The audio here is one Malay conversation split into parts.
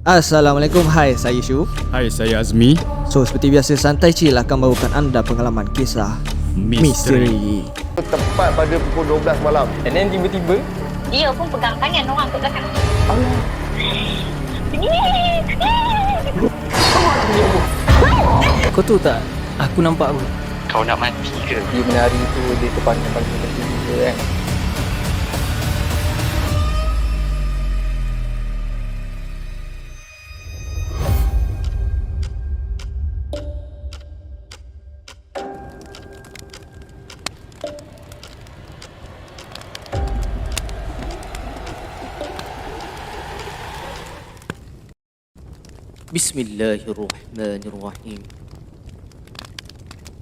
Assalamualaikum, hai saya Syu. Hai, saya Azmi. So seperti biasa Santai Chill akan bawakan anda pengalaman kisah misteri. Tepat pada pukul 12 malam. And then tiba-tiba Dia pun pegang tangan orang kat belakang. kau tahu tak, aku nampak apa? Kau nak mati ke? Dia menari tu, dia terpandang-pandang macam tu kan. Bismillahirrahmanirrahim.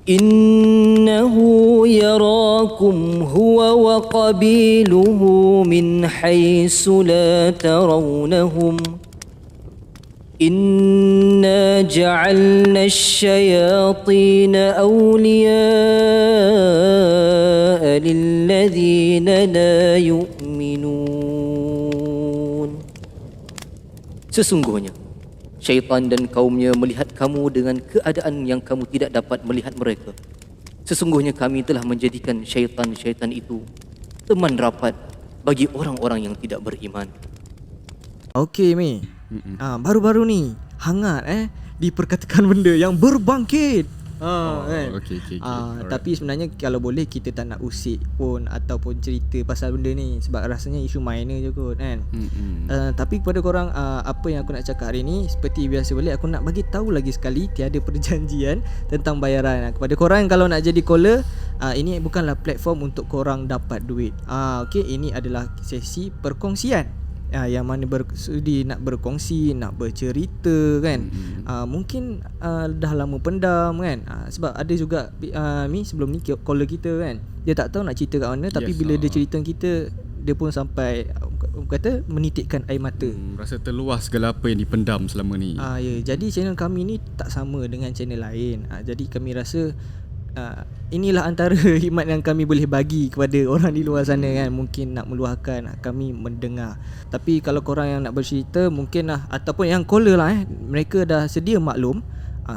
Innahu yarakum huwa wa qabiluhu min haythu la tarawnahum. Inna ja'alna asy-syayatina awliya'a lilladhina la yu'minun. Sesungguhnya syaitan dan kaumnya melihat kamu dengan keadaan yang kamu tidak dapat melihat mereka. Sesungguhnya kami telah menjadikan syaitan-syaitan itu teman rapat bagi orang-orang yang tidak beriman. Okey Mi. Baru-baru ni hangat diperkatakan benda yang berbangkit. Kan? Okay. Tapi sebenarnya kalau boleh kita tak nak usik pun ataupun cerita pasal benda ni sebab rasanya isu minor je kot kan. Tapi kepada korang apa yang aku nak cakap hari ni, seperti biasa balik aku nak bagi tahu lagi sekali tiada perjanjian tentang bayaran. Kepada korang kalau nak jadi caller, ini bukanlah platform untuk korang dapat duit. Okey, ini adalah sesi perkongsian. Yang mana bersudi nak berkongsi, nak bercerita kan. Mungkin dah lama pendam kan. Sebab ada juga Mi sebelum ni caller kita kan, dia tak tahu nak cerita kat mana, tapi bila dia cerita kita, dia pun sampai kata menitikkan air mata. Rasa terluas segala apa yang dipendam selama ni. Ya, jadi channel kami ni tak sama dengan channel lain. Jadi kami rasa inilah antara khidmat yang kami boleh bagi kepada orang di luar sana kan. Mungkin nak meluahkan, kami mendengar. Tapi kalau korang yang nak bercerita mungkin ataupun yang caller lah mereka dah sedia maklum,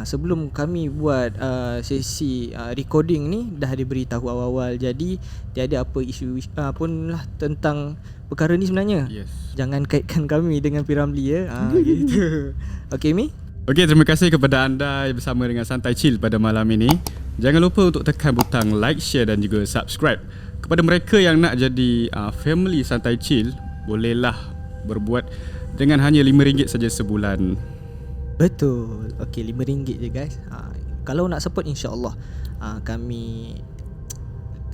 sebelum kami buat sesi recording ni dah diberitahu awal-awal. Jadi tiada apa isu pun lah tentang perkara ni sebenarnya. Jangan kaitkan kami dengan Piramli ya. Gitu. Okay Mi? Okey, terima kasih kepada anda yang bersama dengan Santai Chill pada malam ini. Jangan lupa untuk tekan butang like, share dan juga subscribe. Kepada mereka yang nak jadi family Santai Chill, bolehlah berbuat dengan hanya RM5 saja sebulan. Betul. Okey, RM5 je guys. Kalau nak support insya-Allah kami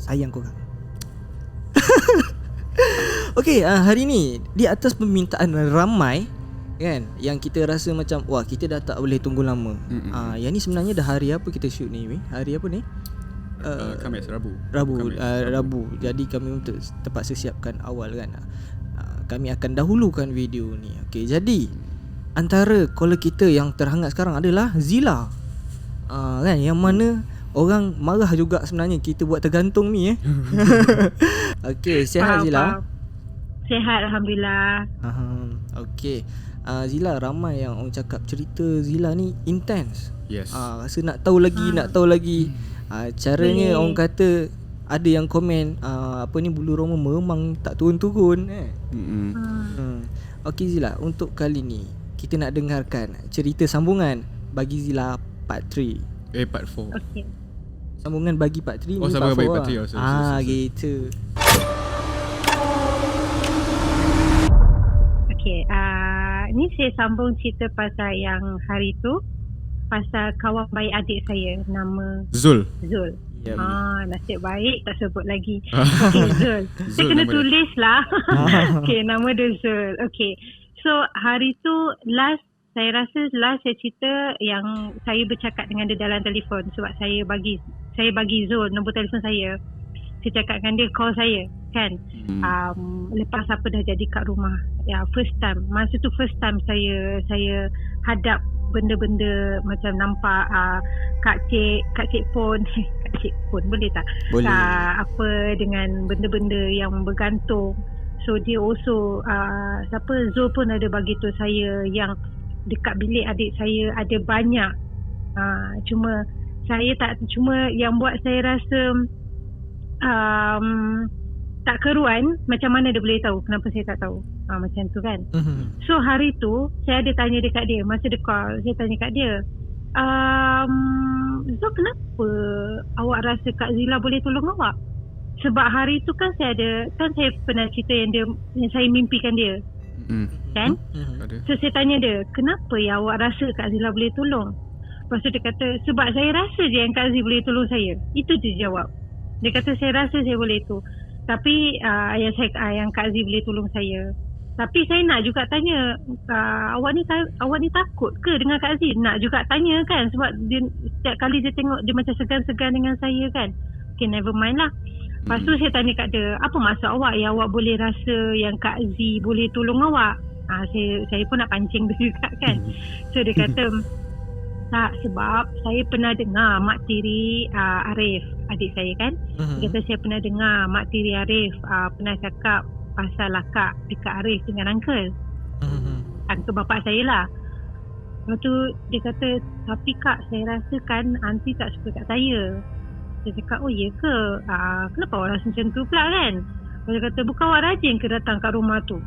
sayang korang. Okey, hari ni di atas permintaan ramai kan, yang kita rasa macam wah kita dah tak boleh tunggu lama. Yang ni sebenarnya dah hari apa kita shoot ni? Hari apa ni? Khamis, Rabu. Rabu. Jadi kami untuk terpaksa siapkan awal kan. Kami akan dahulukan video ni. Okey, jadi antara caller kita yang terhangat sekarang adalah Zila. Kan, yang mana orang marah juga sebenarnya kita buat tergantung ni Okey, sihat Zila? Sihat Alhamdulillah. Okey. Zila, ramai yang orang cakap cerita Zila ni intense. Rasa nak tahu lagi. Caranya orang kata ada yang komen apa ni, bulu roma memang tak turun-turun Okey Zila, untuk kali ni kita nak dengarkan cerita sambungan bagi Zila part 3. Part 4. Okey. Sambungan bagi part 3 ni sambungan bagi part 3. Gitu. Okey, ni saya sambung cerita pasal yang hari tu, pasal kawan baik adik saya nama Zul. Nasib baik tak sebut lagi. Okey, Zul. Saya kena tulis lah. Okey, nama dia Zul. Okey. So hari tu saya rasa saya cerita yang saya bercakap dengan dia dalam telefon, sebab saya bagi Zul nombor telefon saya. Saya cakap dengan dia, call saya kan. Lepas apa dah jadi kat rumah. Ya, first time. Masa tu first time saya hadap benda-benda macam nampak Kak Cik pun boleh tak? Boleh. Apa dengan benda-benda yang bergantung. So dia also Zul pun ada bagi tu saya yang dekat bilik adik saya ada banyak. Cuma yang buat saya rasa tak keruan, macam mana dia boleh tahu, kenapa saya tak tahu. Macam tu kan. So hari tu saya ada tanya dekat dia, masa dia call, saya tanya kat dia, so kenapa awak rasa Kak Zila boleh tolong awak? Sebab hari tu kan saya pernah cerita yang saya mimpikan dia. Kan? So saya tanya dia, kenapa ya awak rasa Kak Zila boleh tolong? Lepas tu dia kata, sebab saya rasa je yang Kak Zee boleh tolong saya. Itu dia jawab. Dia kata, saya rasa saya boleh tu. Tapi yang Kak Zee boleh tolong saya. Tapi saya nak juga tanya, awak ni takut ke dengan Kak Zee? Nak juga tanya kan, sebab dia, setiap kali dia tengok dia macam segan-segan dengan saya kan. Okay, never mind lah. Lepas tu saya tanya kat dia, apa maksud awak yang awak boleh rasa yang Kak Zee boleh tolong awak? Saya pun nak pancing dia juga kan. So dia kata, tak, sebab saya pernah dengar mak tiri Arif, adik saya kan. Dia kata saya pernah dengar mak tiri Arif pernah cakap pasal akak dekat Arif dengan uncle. Uncle bapak saya lah. Lepas tu dia kata, tapi Kak, saya rasa kan aunty tak suka kat saya. Saya cakap, oh ya ke? Kenapa awak rasa macam tu pula kan? Dia kata, bukan awak rajin ke datang kat rumah tu?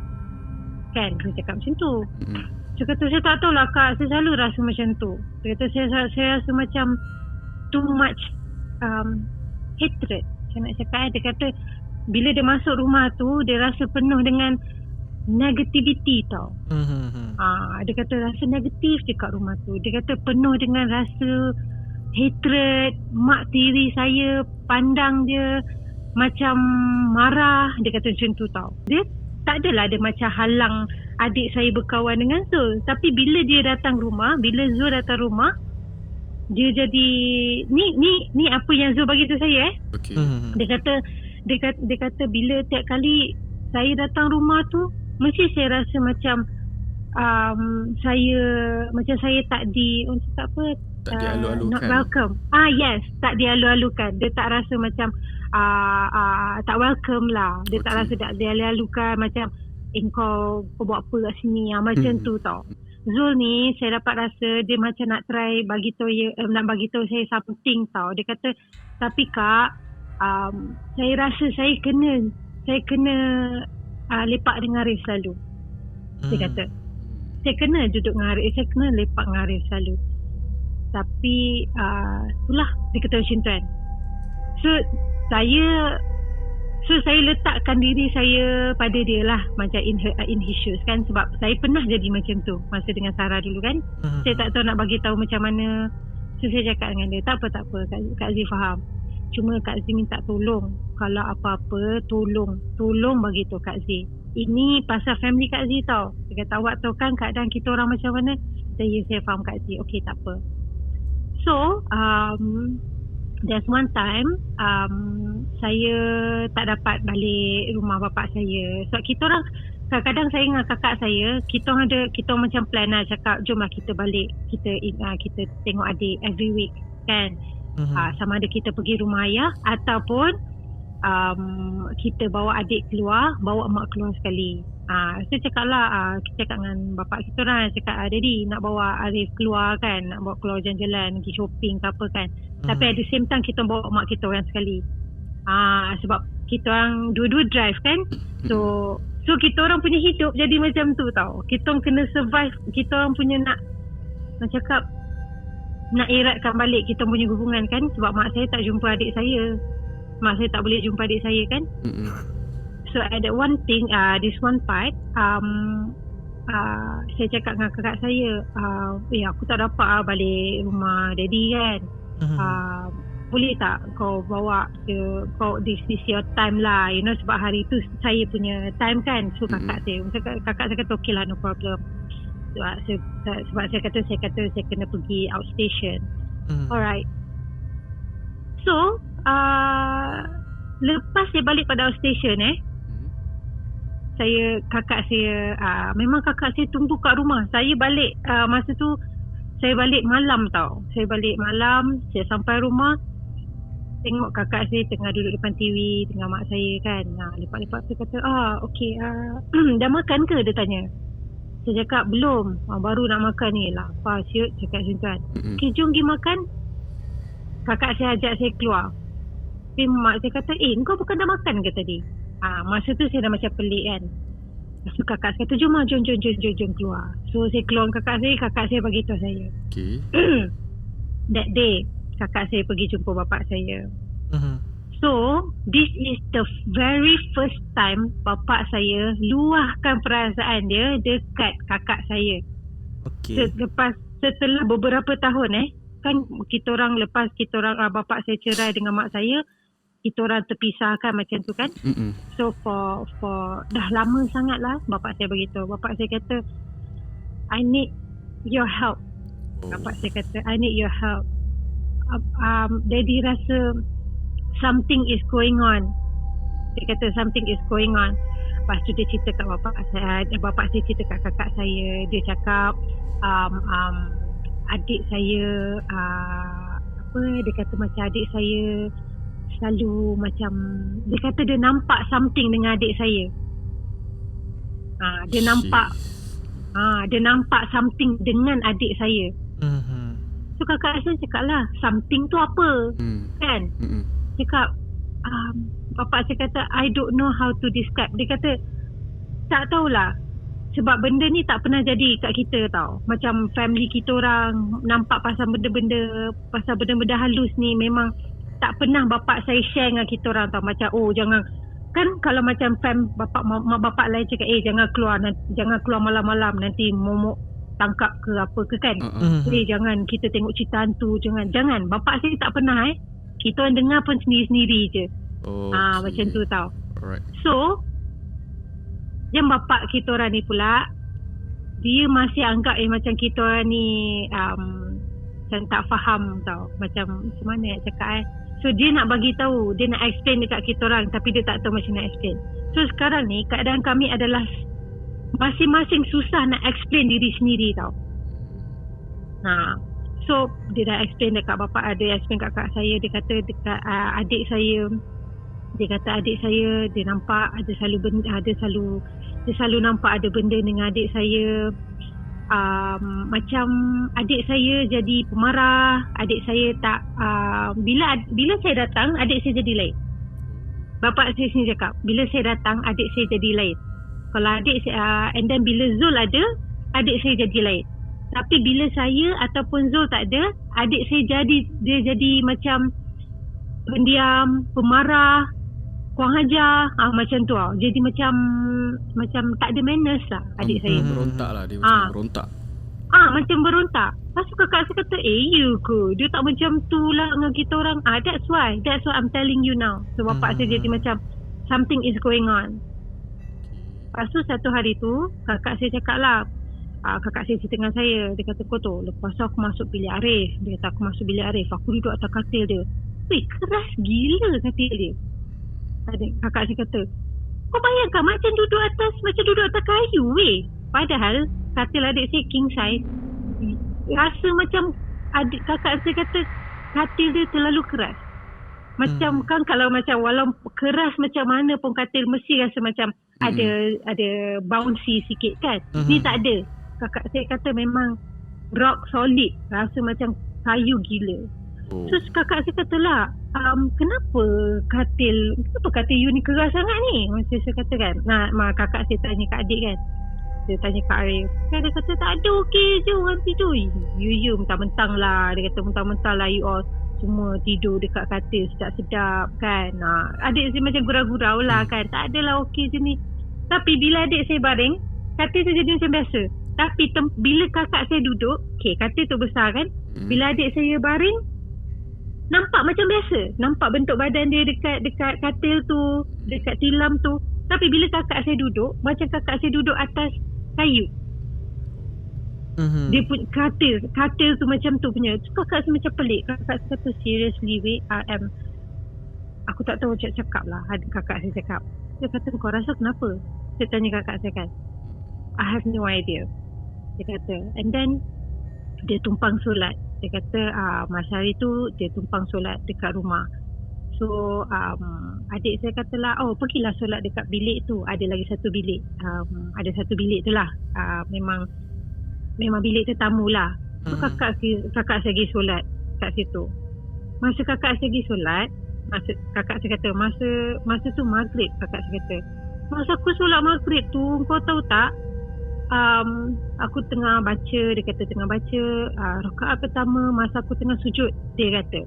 Kan, dia cakap macam tu. Dia kata, saya tak tahulah Kak, saya selalu rasa macam tu. Dia kata, saya rasa macam too much hatred. Saya nak cakap, dia kata, bila dia masuk rumah tu, dia rasa penuh dengan negativity tau. Dia kata, rasa negatif je kat rumah tu. Dia kata, penuh dengan rasa hatred. Mak tiri saya pandang dia macam marah. Dia kata macam tu tau. Dia tak adalah ada macam halang adik saya berkawan dengan Zul. Tapi bila dia datang rumah, bila Zul datang rumah, dia jadi ni apa yang Zul bagi tu saya Okay. Dia kata bila tiap kali saya datang rumah tu, mesti saya rasa macam saya tak cakap apa, tak dialu-alukan. not welcome. Yes, tak dialu-alukan. Dia tak rasa macam tak welcome lah. Dia tak rasa tak dialu-alukan, macam kau buat apa kat sini, macam tu tau. Zul ni saya dapat rasa dia macam nak try bagi tahu saya something tau. Dia kata, tapi Kak, saya rasa saya kena lepak dengan Arif selalu. Dia kata, saya kena duduk dengan Arif, saya kena lepak dengan Arif selalu. Tapi itulah, dia kata macam tu kan. So saya letakkan diri saya pada dia lah, macam in his shoes kan. Sebab saya pernah jadi macam tu masa dengan Sarah dulu kan. Saya tak tahu nak bagi tahu macam mana. So saya cakap dengan dia, tak apa Kak Zee faham. Cuma Kak Zee minta tolong, kalau apa-apa tolong bagi tahu Kak Zee. Ini pasal family Kak Zee tau. Dia kata, awak tahu kan keadaan kita orang macam mana. Saya faham Kak Zee. Okey, tak apa. So there's one time saya tak dapat balik rumah bapak saya. Sebab kita orang kadang-kadang saya dengan kakak saya, kita orang macam plan lah, cakap jomlah kita balik, kita tengok adik every week kan. Sama ada kita pergi rumah ayah ataupun kita bawa adik keluar, bawa mak keluar sekali. Saya cakap lah, kita cakap dengan bapak kita orang, cakap Daddy nak bawa Arif keluar kan, nak bawa keluar jalan-jalan, pergi shopping ke apa kan. Tapi at the same time kita bawa mak kita orang sekali. Sebab kita orang dua-dua drive kan. So kita orang punya hidup jadi macam tu tau. Kita orang kena survive. Kita orang punya nak cakap, nak eratkan balik kita punya hubungan kan. Sebab mak saya tak jumpa adik saya. Mak saya tak boleh jumpa adik saya kan. So at that one thing, this one part, saya cakap dengan kakak saya, aku tak dapat balik rumah daddy kan. Boleh tak kau bawa this your time lah, you know, sebab hari tu saya punya time kan. So kakak saya kata okay lah, no problem. Sebab saya kata saya kena pergi outstation. Alright. So lepas saya balik pada outstation kakak saya memang kakak saya tunggu kat rumah. Saya balik masa tu saya balik malam tau. Saya balik malam, saya sampai rumah, tengok kakak saya tengah duduk depan TV dengan mak saya kan. Lepak-lepak tu kata, okay, dah makan ke? Dia tanya. Saya cakap belum, baru nak makan ni. Lapar siut, cakap macam tu kan. Okay, jom pergi makan. Kakak saya ajak saya keluar. Tapi mak saya kata, kau bukan dah makan ke tadi? Masa tu saya dah macam pelik kan. Lepas tu kakak saya kata, jom keluar. So saya keluar dengan kakak saya bagi tahu saya. Okay. That day, kakak saya pergi jumpa bapak saya. So, this is the very first time bapak saya luahkan perasaan dia dekat kakak saya. Okay. Setelah beberapa tahun kan kita orang lepas bapak saya cerai dengan mak saya, kita orang terpisahkan macam tu kan. So for dah lama sangat lah bapak saya beritahu. Bapak saya kata, I need your help. Bapak saya kata, I need your help. Daddy rasa something is going on. Dia kata something is going on. Lepas tu dia cerita kat bapak saya cerita kat kakak saya. Dia cakap adik saya dia kata macam adik saya selalu macam, dia kata dia nampak something dengan adik saya. Dia nampak something dengan adik saya. So kakak saya cakap lah, something tu apa? Kan? Cakap bapak saya kata, I don't know how to describe. Dia kata tak tahulah, sebab benda ni tak pernah jadi kat kita tau. Macam family kita orang nampak pasal benda-benda halus ni, memang tak pernah bapak saya share dengan kita orang tau. Macam jangan, kan kalau macam mak bapak lain cakap jangan keluar malam-malam, nanti momok tangkap ke apa ke kan. Jangan kita tengok cerita hantu, jangan. Bapak saya tak pernah kita orang dengar pun sendiri-sendiri je. Macam tu tau. Alright. So yang bapak kita orang ni pula, dia masih anggap macam kita orang ni macam tak faham tau. Macam mana nak cakap So dia nak bagi tahu, dia nak explain dekat kita orang, tapi dia tak tahu macam nak explain. So sekarang ni keadaan kami adalah masing-masing susah nak explain diri sendiri tau. So dia dah explain dekat bapak, ada explain kat kakak saya. Dia kata dekat adik saya, dia kata adik saya dia nampak ada dia selalu nampak ada benda dengan adik saya. Macam adik saya jadi pemarah, adik saya tak bila saya datang adik saya jadi lain. Bapak saya sini cakap, bila saya datang adik saya jadi lain. Kalau adik saya and then bila Zul ada, adik saya jadi lain. Tapi bila saya ataupun Zul tak ada, adik saya jadi macam pendiam, pemarah, kurang ajar, macam tu tau. Jadi macam tak ada manners lah adik saya. Berontak lah dia, macam berontak. Macam berontak. Lepas tu kakak saya kata, you ke? Dia tak macam tu lah dengan kita orang. That's why I'm telling you now. So bapak saya jadi macam something is going on. Lepas tu satu hari tu kakak saya cakap lah, kakak saya cerita dengan saya. Dia kata, kau tu lepas tu aku masuk bilik Arif. Dia kata aku masuk bilik Arif, aku duduk atas katil dia. Keras gila katil dia. Kakak saya kata, kau bayangkan macam duduk atas kayu Padahal katil adik saya king size. Rasa macam kakak saya kata katil dia terlalu keras. Macam kan kalau macam walau keras macam mana pun katil mesti rasa macam ada bouncy sikit kan. Ni tak ada. Kakak saya kata memang rock solid, rasa macam kayu gila. So kakak saya kata lah, kenapa katil you ni keras sangat ni? Macam saya kata kan. Kakak saya tanya kat adik kan. Dia tanya kat Arif. Dia kata tak ada, okey je orang tidur. You mentang-mentang lah. Dia kata mentang-mentang lah you all semua tidur dekat katil sedap-sedap kan. Adik saya macam gurau-gurau lah kan. Tak adalah okey je ni. Tapi bila adik saya baring, katil tu jadi macam biasa. Tapi bila kakak saya duduk, katil tu besar kan. Bila adik saya baring, nampak macam biasa. Nampak bentuk badan dia dekat katil tu, dekat tilam tu. Tapi bila kakak saya duduk, macam kakak saya duduk atas kayu. Dia pun katil tu macam tu punya. So, kakak saya macam pelik. Kakak saya kata, seriously wait, aku tak tahu macam cakap lah. Kakak saya cakap. Dia kata, kau rasa kenapa? Saya tanya kakak saya kan. I have no idea. Dia kata, and then dia tumpang solat. Dia kata masa hari tu dia tumpang solat dekat rumah. So adik saya katalah, pergilah solat dekat bilik tu. Ada lagi satu bilik. Ada satu bilik tu lah. Memang bilik tetamu lah. So kakak saya pergi solat kat situ. Masa kakak saya pergi solat, kakak saya kata masa tu maghrib. Kakak saya kata, masa aku solat maghrib tu, kau tahu tak, aku tengah baca. Dia kata tengah baca rakaat pertama, masa aku tengah sujud. Dia kata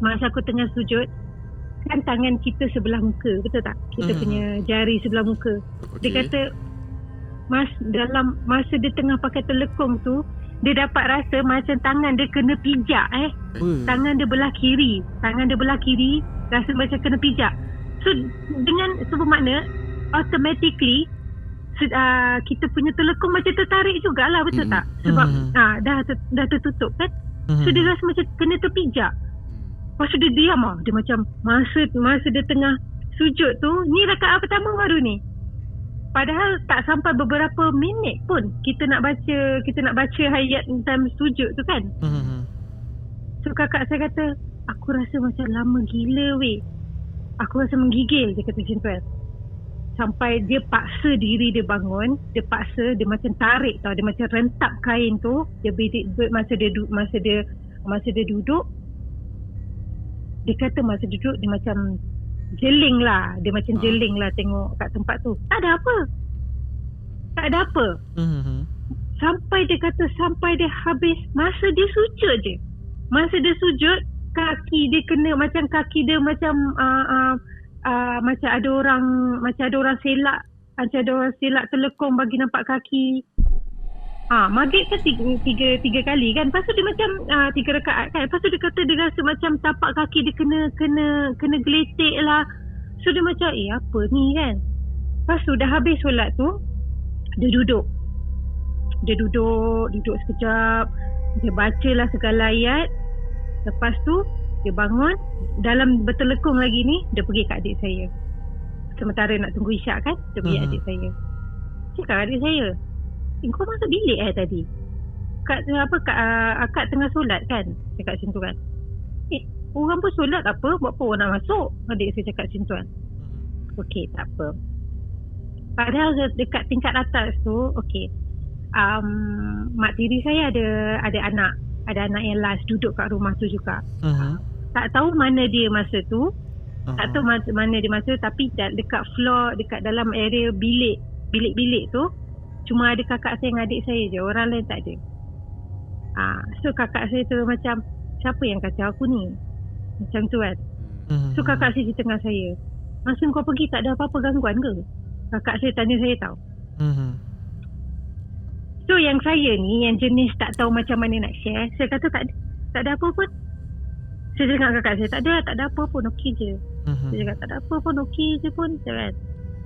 masa aku tengah sujud, kan tangan kita sebelah muka, betul tak? Kita punya jari sebelah muka. Dia kata dalam masa dia tengah pakai telekung tu, dia dapat rasa macam tangan dia kena pijak. Tangan dia belah kiri, rasa macam kena pijak. So dengan bermakna automatically kita punya telekung macam tertarik jugalah, betul tak? Sebab dah tertutup kan. So dia rasa macam kena terpijak. Lepas tu dia diam lah. Dia macam masa dia tengah sujud tu, ni rakaat pertama baru ni. Padahal tak sampai beberapa minit pun kita nak baca ayat time sujud tu kan. So kakak saya kata, aku rasa macam lama gila weh. Aku rasa menggigil, dia kata macam tu kan. Sampai dia paksa diri dia bangun, dia macam tarik tau, dia macam rentap kain tu, dia masa dia duduk. Dia kata masa duduk dia macam jeling lah tengok kat tempat tu. Tak ada apa. Sampai dia kata sampai dia habis, masa dia sujud je. Masa dia sujud, kaki dia kena macam kaki dia macam macam ada orang selak telekong bagi nampak kaki. Maghrib kan tiga kali kan. Lepas tu dia macam 3 rakaat kan. Lepas tu dia kata dia rasa macam tapak kaki dia kena geletek lah. So dia macam apa ni kan. Lepas tu dah habis solat tu, dia duduk sekejap. Dia bacalah segala ayat. Lepas tu dia bangun, dalam bertelekung lagi ni, dia pergi kat adik saya. Sementara nak tunggu isyak kan, dia pergi adik saya. Cakap adik saya, kau masuk bilik tadi? Akak tengah solat kan? Cakap macam tu kan. Orang pun solat apa? Buat apa orang nak masuk? Adik saya cakap macam tu kan. Okey, tak apa. Padahal dekat tingkat atas tu, okey. Mak tiri saya ada anak yang last duduk kat rumah tu juga. Tak tahu mana dia masa tu. Tak tahu mana dia masa, tapi dekat floor, dekat dalam area bilik-bilik tu, cuma ada kakak saya dengan adik saya je. Orang lain tak ada. So kakak saya tu macam, siapa yang kacau aku ni? Macam tu kan. So kakak saya cerita dengan saya, masa kau pergi tak ada apa-apa gangguan ke? Kakak saya tanya saya tahu. So yang saya ni, yang jenis tak tahu macam mana nak share, saya kata tak ada apa pun. Saya cakap kakak saya, tak ada apa pun, okey je. Saya cakap tak ada apa pun, okey je pun. Kan?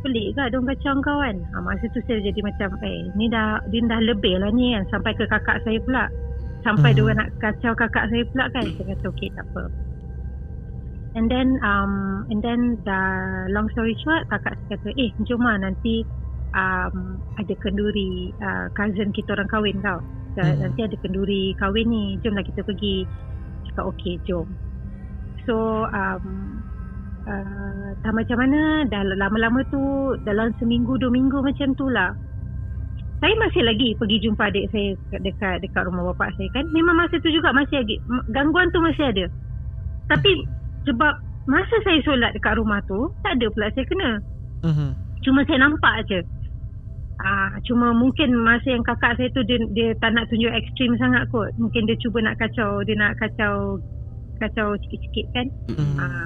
Pelik ke diorang kacau kau kan. Masa tu saya jadi macam ni dia dah lebih lah ni kan. Sampai ke kakak saya pula. Sampai diorang nak kacau kakak saya pula kan. Saya kata okey tak apa. And then long story short, kakak saya kata jom lah nanti ada kenduri cousin kita orang kahwin tau. Nanti ada kenduri kahwin ni, jom lah kita pergi. Cakap okey jom. So tak macam mana, dah lama-lama tu dalam seminggu 2 minggu macam tu lah, saya masih lagi pergi jumpa adik saya dekat rumah bapak saya kan. Memang masa tu juga masih lagi gangguan tu masih ada. Tapi sebab masa saya solat dekat rumah tu, tak ada pula saya kena. Cuma saya nampak je. Cuma mungkin masa yang kakak saya tu dia tak nak tunjuk ekstrim sangat kot. Mungkin dia cuba nak kacau, dia nak kacau sikit-sikit kan.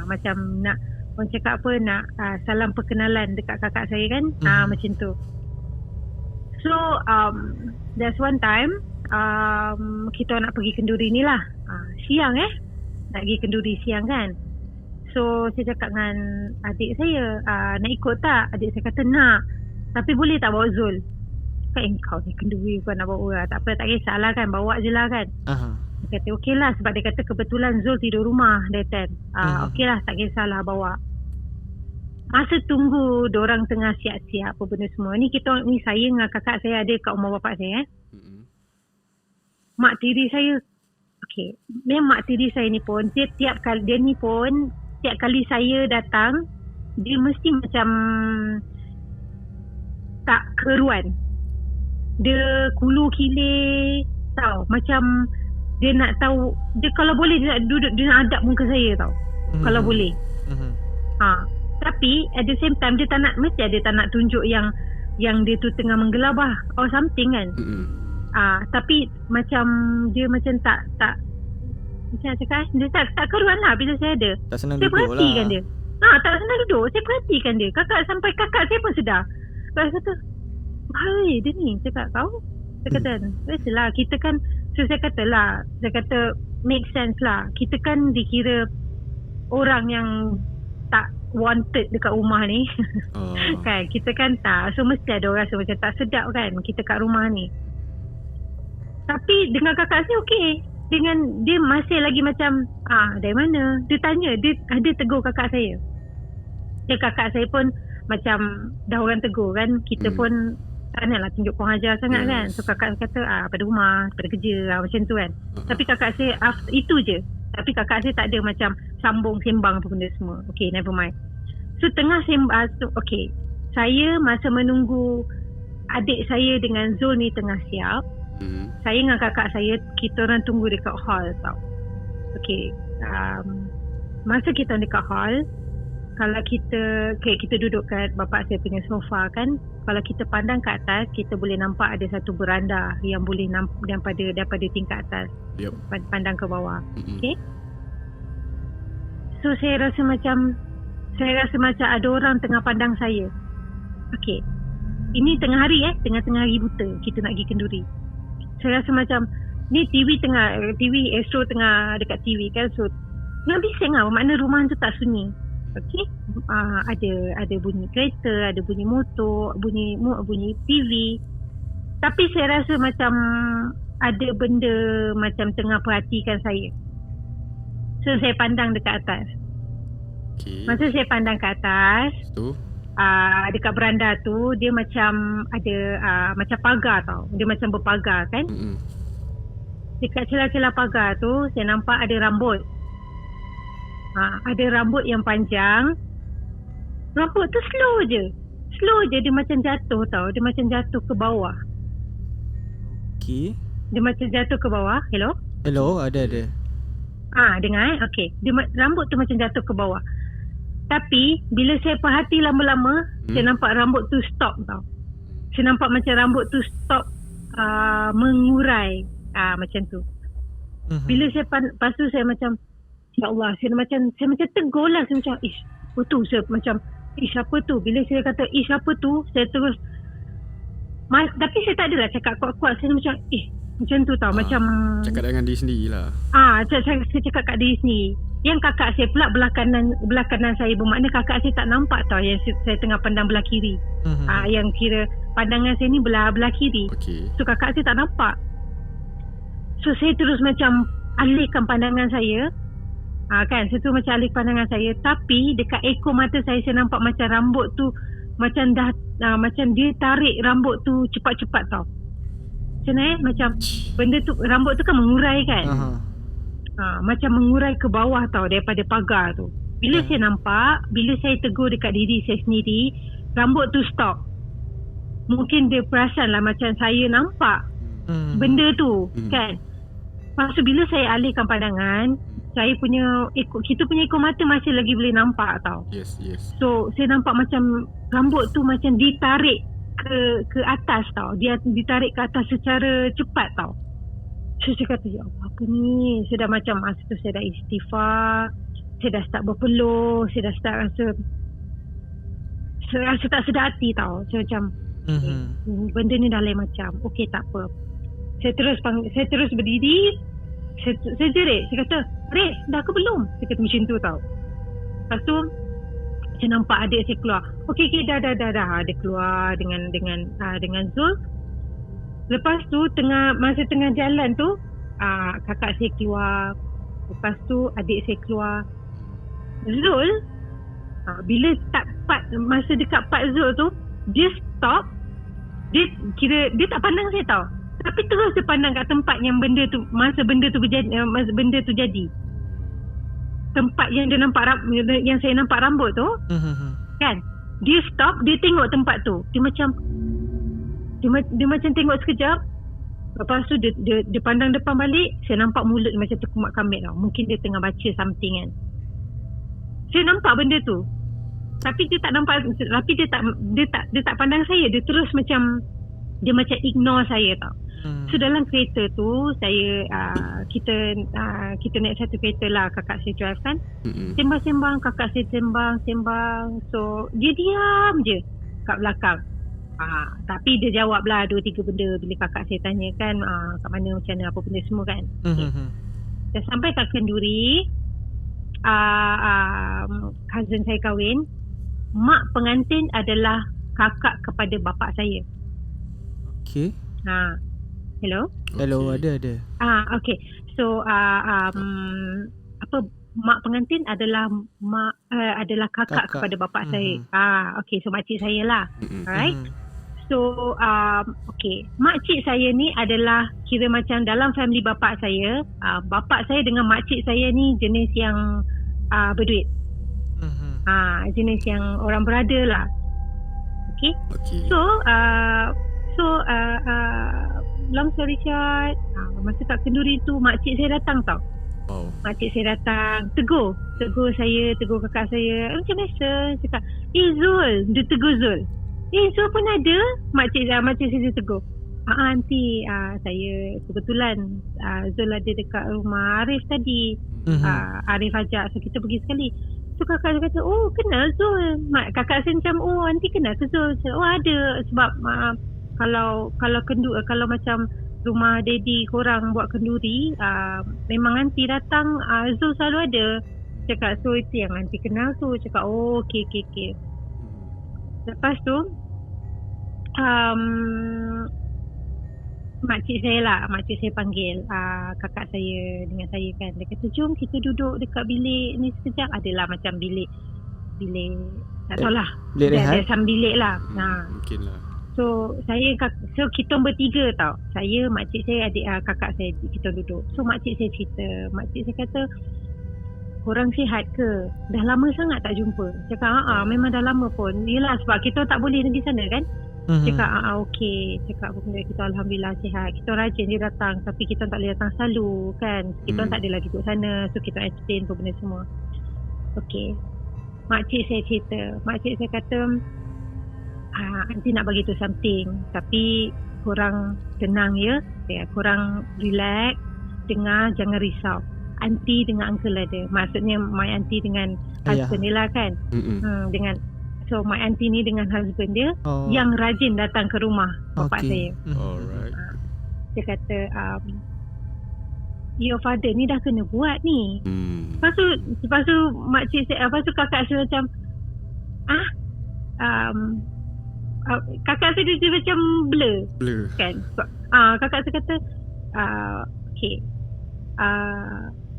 Macam nak, orang cakap apa, nak salam perkenalan dekat kakak saya kan. Macam tu. So there's one time kita nak pergi kenduri ni lah. Siang nak pergi kenduri siang kan. So saya cakap dengan adik saya, nak ikut tak? Adik saya kata nak, tapi boleh tak bawa Zul? Cakap kau ni kenduri kau nak bawa. Tak apa, tak kisahlah kan, bawa je lah kan. Dia kata okey lah, sebab dia kata kebetulan Zul tidur rumah that time. Okey lah, tak kisahlah bawa. Masa tunggu diorang tengah siap-siap apa benda semua ni, saya dengan kakak saya ada kat rumah bapak saya Mak tiri saya, okey, memang mak tiri saya ni pun, dia tiap kali, dia ni pun setiap kali saya datang, dia mesti macam tak keruan. Dia kulu kilir tahu. Macam dia nak tahu, dia kalau boleh dia nak duduk, dia nak hadap muka saya tahu. Kalau boleh. Tapi at the same time dia tak nak, mesti ada tak nak tunjuk yang dia tu tengah menggelabah or something kan. Tapi macam dia macam tak macam cakap, dia tak keruan lah bila saya ada. Tak senang saya duduk perhatikan lah. dia. Tak senang duduk. Saya perhatikan dia. Sampai kakak saya pun sedar. Kakak kata, "Hai, dia ni." Cakap, "Kau?" Saya kata, "Biasalah, kita kan." So saya kata make sense lah. Kita kan dikira orang yang tak wanted dekat rumah ni. Kan, kita kan tak. So mesti ada orang rasa macam tak sedap kan kita kat rumah ni. Tapi dengan kakak saya okey. Dengan dia masih lagi macam dari mana? Dia tanya, dia tegur kakak saya. Dan kakak saya pun macam dah orang tegur kan, kita pun tak naklah tunjuk kurang ajar sangat kan. So kakak kata pada rumah, pada kerja macam tu kan. Tapi kakak saya itu je. Tapi kakak saya tak ada macam sambung sembang apa benda semua. Okay, never mind. So tengah sembang, okay, saya masa menunggu adik saya dengan Zul ni tengah siap, saya dengan kakak saya, kita orang tunggu dekat hall tau. Okay, masa kita dekat hall, kalau kita duduk kat bapak saya punya sofa kan, kalau kita pandang ke atas, kita boleh nampak ada satu beranda yang boleh nampak daripada tingkat atas. Pandang ke bawah. Okay. So saya rasa macam ada orang tengah pandang saya. Okay, ini tengah hari tengah-tengah hari buta, kita nak pergi kenduri. Saya rasa macam ni TV Astro tengah dekat TV kan. So tengah bising lah, makna rumah tu tak sunyi. Okay, ada bunyi kereta, ada bunyi motor, bunyi TV. Tapi saya rasa macam ada benda macam tengah perhatikan saya. So saya pandang dekat atas. Masa saya pandang ke atas, dekat beranda tu dia macam ada macam pagar tau. Dia macam berpagar kan. Dekat celah-celah pagar tu saya nampak ada rambut. Ada rambut yang panjang. Rambut tu slow je. Dia macam jatuh tau. Dia macam jatuh ke bawah. Okay. Dia macam jatuh ke bawah. Hello, ada. Dengar okay. Rambut tu macam jatuh ke bawah. Tapi bila saya perhati lama-lama, saya nampak rambut tu stop tau. Saya nampak macam rambut tu stop mengurai macam tu. Bila saya lepas tu saya macam, ya Allah, saya macam tegur lah. Saya macam, apa tu? Saya macam, apa tu? Bila saya kata, apa tu? Saya terus tapi saya tak adalah cakap kuat-kuat. Saya macam, macam tu tau. Macam cakap dengan diri sendiri lah. Saya cakap kat diri sendiri. Yang kakak saya pula belah kanan saya, bermakna kakak saya tak nampak tau yang saya tengah pandang belah kiri. Yang kira pandangan saya ni belah kiri. So kakak saya tak nampak. So saya terus macam alihkan pandangan saya. Kan, saya tu macam alih pandangan saya. Tapi dekat ekor mata saya nampak macam rambut tu macam dah macam dia tarik rambut tu cepat-cepat tau. Macam benda tu, rambut tu kan mengurai kan. Macam mengurai ke bawah tau daripada pagar tu. Bila saya nampak, bila saya tegur dekat diri saya sendiri, rambut tu stop. Mungkin dia perasan lah macam saya nampak benda tu kan. Lepas tu bila saya alihkan pandangan, kita punya ekor mata masih lagi boleh nampak tau. Yes. So saya nampak macam rambut tu macam ditarik ke atas tau. Dia ditarik ke atas secara cepat tau. So saya kata, ya Allah, apa ni? Saya dah macam masa tu saya dah istighfar, saya dah start berpeluh, saya dah start rasa tak sedar hati tau. Saya macam benda ni dah lain macam. Okey, tak apa. Saya terus berdiri. Saya jerit. Saya kata, "Rek, dah ke belum?" Saya kata macam tu tau. Lepas tu saya nampak adik saya keluar. Okey, dah. Dia keluar dengan Zul. Lepas tu masa tengah jalan tu kakak saya keluar. Lepas tu adik saya keluar. Zul bila masa dekat part Zul tu, dia stop. Dia tak pandang saya tau. Tapi terus dia pandang kat tempat yang benda tu, masa benda tu jadi. tempat yang dia nampak yang saya nampak rambut tu, kan? Dia stop, dia tengok tempat tu. Dia macam tengok sekejap. Lepas tu dia pandang depan balik. Saya nampak mulut dia macam terkumat kamit tau. Mungkin dia tengah baca something kan. Saya nampak benda tu. Tapi dia tak nampak, tapi dia tak pandang saya. Dia terus macam ignore saya tau. So dalam kereta tu saya kita naik satu kereta lah, kakak saya drive kan. Sembang-sembang, kakak saya sembang. So dia diam je kat belakang. Tapi dia jawab lah 2-3 benda bila kakak saya tanya kan, kat mana macam mana apa benda semua kan. Dah sampai kat Kenduri, cousin saya kahwin. Mak pengantin adalah kakak kepada bapa saya. Okay. Hello, ada. Okay. So mak pengantin adalah kakak kepada bapa saya. Okay, so makcik saya lah. Alright. So okay, makcik saya ni adalah kira macam dalam family bapa saya. Bapa saya dengan makcik saya ni jenis yang berduit. Jenis yang orang berada lah. Okay. So long story short, masa kat Kenduri tu makcik saya datang tau. Makcik saya datang, tegur kakak saya. Macam biasa cakap, Zul, dia tegur Zul. Zul pun ada. Makcik saya tegur. Aunty, saya kebetulan Zul ada dekat rumah Arif tadi. Arif ajak, so kita pergi sekali. So kakak saya kata, oh kenal Zul. Kakak saya macam, oh aunty kenal ke Zul? Oh ada, sebab kalau macam rumah daddy korang buat kenduri, memang aunty datang, Zul selalu ada. Cakap, so itu yang aunty kenal tu. Cakap, oh okay. Lepas tu makcik saya panggil kakak saya dengan saya kan. Dia kata, jom kita duduk dekat bilik ni sekejap. Adalah macam bilik tak tahulah, bilik rehat, ada bilik lah. Mungkin lah. So kita bertiga tau. Saya, makcik saya, adik kakak saya, kita duduk. So makcik saya cerita. Makcik saya kata, korang sihat ke? Dah lama sangat tak jumpa. Cakap, memang dah lama pun. Yelah sebab kita tak boleh pergi sana kan. Cakap, okey. Cakap, kita alhamdulillah sihat. Kita rajin dia datang, tapi kita tak boleh datang selalu kan. Kita tak adalah duduk sana. So kita explain tu benda semua. Okey. Makcik saya cerita. Makcik saya kata, aunty nak bagi tu something, tapi korang tenang ya. Korang relax, dengar, jangan risau. Aunty dengan uncle ada. Maksudnya my aunty dengan husband dia lah kan. So my aunty ni dengan husband dia yang rajin datang ke rumah bapak saya. Alright. Dia kata, your father ni dah kena buat ni. Lepas tu makcik saya, lepas tu kakak saya macam kakak saya dia macam blur kan. Kakak saya kata, okay,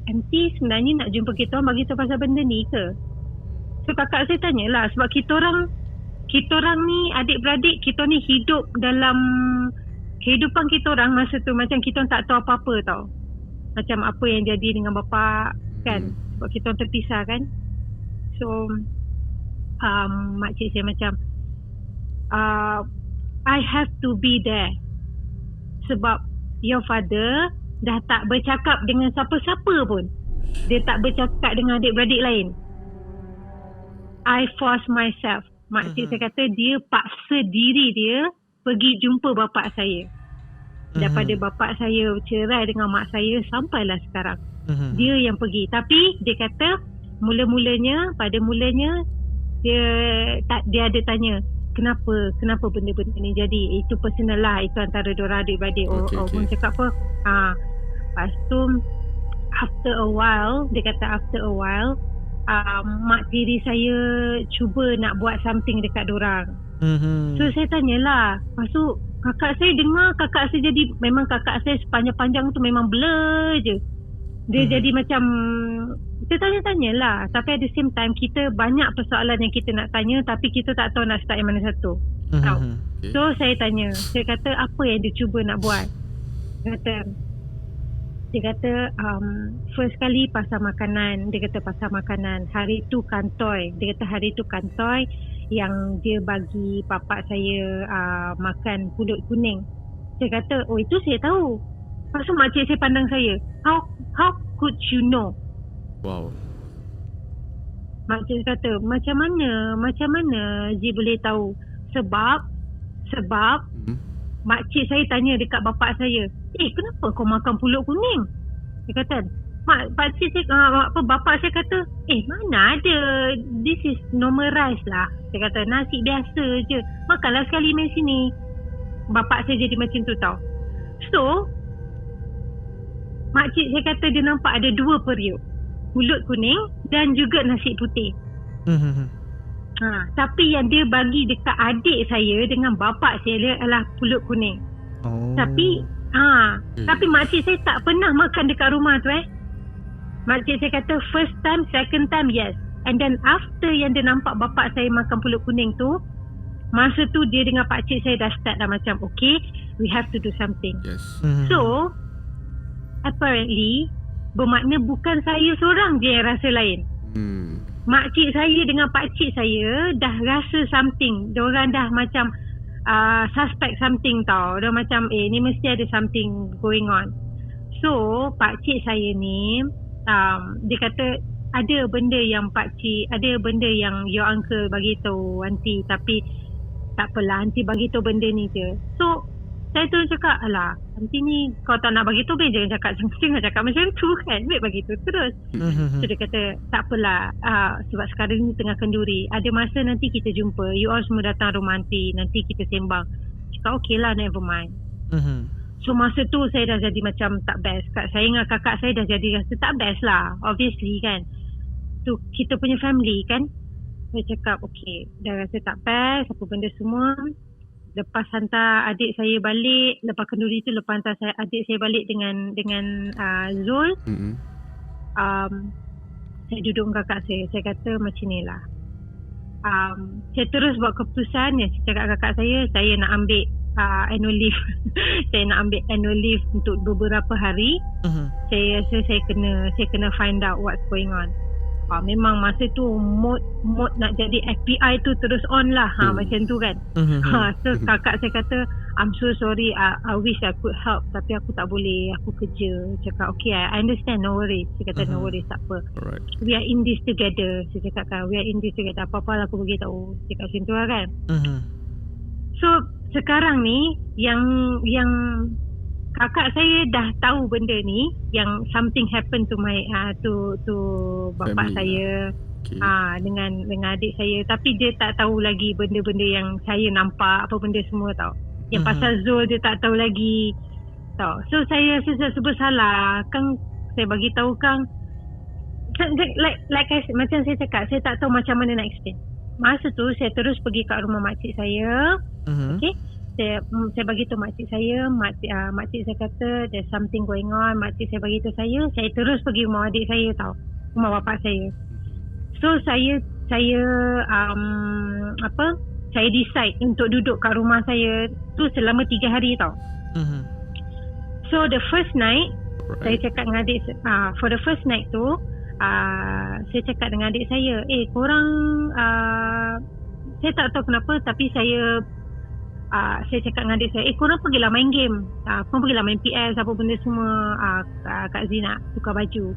aunty sebenarnya nak jumpa kita orang bagi tahu pasal benda ni ke? So kakak saya tanyalah, sebab kita orang ni adik-beradik, kita ni hidup dalam kehidupan kita orang masa tu macam kita tak tahu apa-apa tau. Macam apa yang jadi dengan bapa kan, sebab kita orang terpisah kan. So makcik saya macam, I have to be there sebab your father dah tak bercakap dengan siapa-siapa pun. Dia tak bercakap dengan adik-beradik lain. I force myself. Makcik saya kata dia paksa diri dia pergi jumpa bapak saya. Daripada bapak saya cerai dengan mak saya sampailah sekarang. Dia yang pergi. Tapi dia kata pada mulanya dia ada tanya, kenapa benda-benda ni jadi. Itu personal lah, itu antara diorang adik-beradik. Orang cakap apa. Lepas tu after a while mak tiri saya cuba nak buat something dekat diorang. So saya tanyalah. Lepas tu kakak saya dengar, kakak saya jadi, memang kakak saya sepanjang-panjang tu memang blur je. Dia jadi macam, kita tanya-tanyalah. Tapi at the same time, kita banyak persoalan yang kita nak tanya, tapi kita tak tahu nak start yang mana satu. Tahu? So saya tanya, saya kata apa yang dia cuba nak buat. Dia kata, Dia kata first kali pasal makanan. Dia kata pasal makanan. Hari tu kantoi. Dia kata hari tu kantoi yang dia bagi bapak saya makan pulut kuning. Saya kata, oh itu saya tahu. Lepas tu makcik saya pandang saya, how could you know? Wow. Makcik kata, macam mana Ji boleh tahu? Sebab makcik saya tanya dekat bapak saya, kenapa kau makan pulut kuning? Dia kata, bapak saya kata, mana ada, this is normal rice lah. Dia kata, nasi biasa je, makanlah sekali main sini. Bapak saya jadi macam tu tau. So makcik saya kata dia nampak ada 2 periuk, pulut kuning dan juga nasi putih. Tapi yang dia bagi dekat adik saya dengan bapak saya adalah pulut kuning. Tapi makcik saya tak pernah makan dekat rumah tu. Makcik saya kata first time, second time yes. And then after yang dia nampak bapak saya makan pulut kuning tu, masa tu dia dengan pakcik saya dah start dah macam okay, we have to do something. Yes. So apparently bermakna bukan saya seorang je yang rasa lain. Makcik saya dengan pakcik saya dah rasa something. Diorang dah macam suspect something tau. Dia macam ni mesti ada something going on. So pakcik saya ni dia kata ada benda yang your uncle bagi tahu aunty, tapi tak apalah, aunty bagi tahu benda ni je. So saya terus cakap, alah aunty ni kau tak nak bagi tahu, jangan cakap macam tu kan, baik bagi tahu terus. So dia kata tak apalah, sebab sekarang ni tengah kenduri, ada masa nanti kita jumpa, you all semua datang rumah aunty, nanti kita sembang. Cakap okay lah, never mind. So masa tu saya dah jadi macam tak best. Saya dengan kakak saya dah jadi rasa tak best lah, obviously kan, tu kita punya family kan. Saya cakap okay, dah rasa tak best apa benda semua. Lepas hantar adik saya balik, lepas kenduri tu, lepas hantar adik saya balik dengan Zul, saya duduk dengan kakak saya. Saya kata macam ni lah, saya terus buat keputusan. Saya cakap kakak saya nak ambil annual leave. Saya nak ambil annual leave untuk beberapa hari. Saya rasa saya kena find out what's going on. Memang masa tu mood nak jadi FBI tu terus on lah, macam tu kan. So kakak saya kata, I'm so sorry, I wish I could help, tapi aku tak boleh, aku kerja. Cakap okay, I understand, no worries. Saya kata no worries, tak apa. Alright. We are in this together. Saya cakap kan, we are in this together, apa-apa lah aku beritahu. Cakap macam tu lah kan. So sekarang ni yang kakak saya dah tahu benda ni, yang something happen to my to bapak saya, dengan adik saya, tapi dia tak tahu lagi benda-benda yang saya nampak, apa benda semua tau. Yang pasal Zul dia tak tahu lagi tau. So saya rasa serba salah kan. Saya bagi tahu kan, like macam saya cakap, saya tak tahu macam mana nak explain. Masa tu saya terus pergi kat rumah makcik saya. Okay, saya bagi tahu makcik saya, makcik saya kata there's something going on. Makcik saya bagi tahu saya terus pergi rumah adik saya tau, rumah bapak saya. So saya decide untuk duduk kat rumah saya tu selama 3 hari tau. So the first night, saya cakap dengan adik, for the first night tu, saya cakap dengan adik saya, korang, saya tak tahu kenapa, tapi saya cakap dengan adik saya, korang pergilah main game, korang pergilah main PS, apa benda semua. Kak Zina tukar baju.